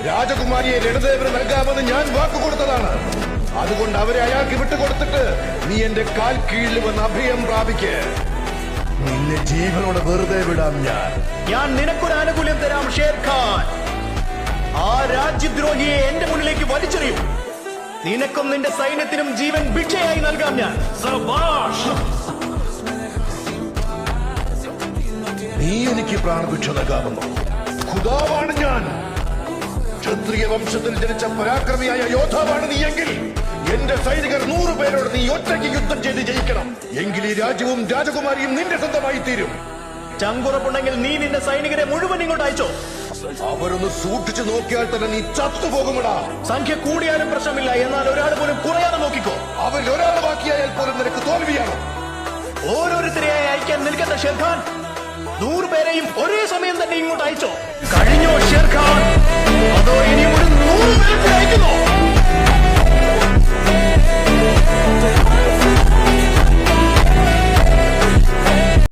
രാജകുമാരിയെ ലളിതദേവന് നൽകാമെന്ന് ഞാൻ വാക്കുകൊടുത്തതാണ്. അതുകൊണ്ട് അവരെ അയാൾക്ക് വിട്ടുകൊടുത്തിട്ട് നീ എന്റെ കാൽ കീഴിൽ വന്ന് അഭയം പ്രാപിക്ക്. നിന്നെ ജീവനോടെ വെറുതെ വിടാം ഞാൻ നിനക്കൊരു ആനുകൂല്യം തരാം ഷേർഖാൻ. ആ രാജ്യദ്രോഹിയെ എന്റെ മുന്നിലേക്ക് വലിച്ചെറിയും. നിനക്കും നിന്റെ സൈന്യത്തിനും ജീവൻ ഭിക്ഷയായി നൽകാം ഞാൻ. നീ എനിക്ക് പ്രാണഭിക്ഷ നൽകാമെന്നോ? ഖുദാവാണ് ഞാൻ. ക്ഷത്രിയ വംശത്തിൽ ജനിച്ച പരാക്രമിയായ യോദ്ധാവാണ് നീ എങ്കിൽ എന്റെ സൈനികർ 100 പേരോട് നീ ഒറ്റയ്ക്ക് യുദ്ധം ചെയ്ത് ജയിക്കണം. എങ്കിൽ ഈ രാജ്യവും രാജകുമാരിയും നിന്റെ സ്വന്തമായി തീരും. ചങ്കുറപ്പുണ്ടെങ്കിൽ നീ നിന്റെ സൈനികരെ മുഴുവൻ ഇങ്ങോട്ട് അയച്ചോ. അവരൊന്ന് സൂക്ഷിച്ചു നോക്കിയാൽ തന്നെ നീ ചത്തുപോകുമടാ. സംഖ്യ കൂടിയാലും പ്രശ്നമില്ല, എന്നാൽ ഒരാൾ പോലും കുറയാതെ നോക്കിക്കോ. അവരിൽ ഒരാൾ ബാക്കിയായാൽ പോലും നിനക്ക് തോൽവിയാണ്. ഓരോരുത്തരെയായി അയക്കാൻ നിൽക്കട്ടെ ഷേർഖാൻ. 100 പേരെയും ഒരേ സമയം തന്നെ ഇങ്ങോട്ട് അയച്ചോ. കഴിഞ്ഞോ ഷേർഖാൻ?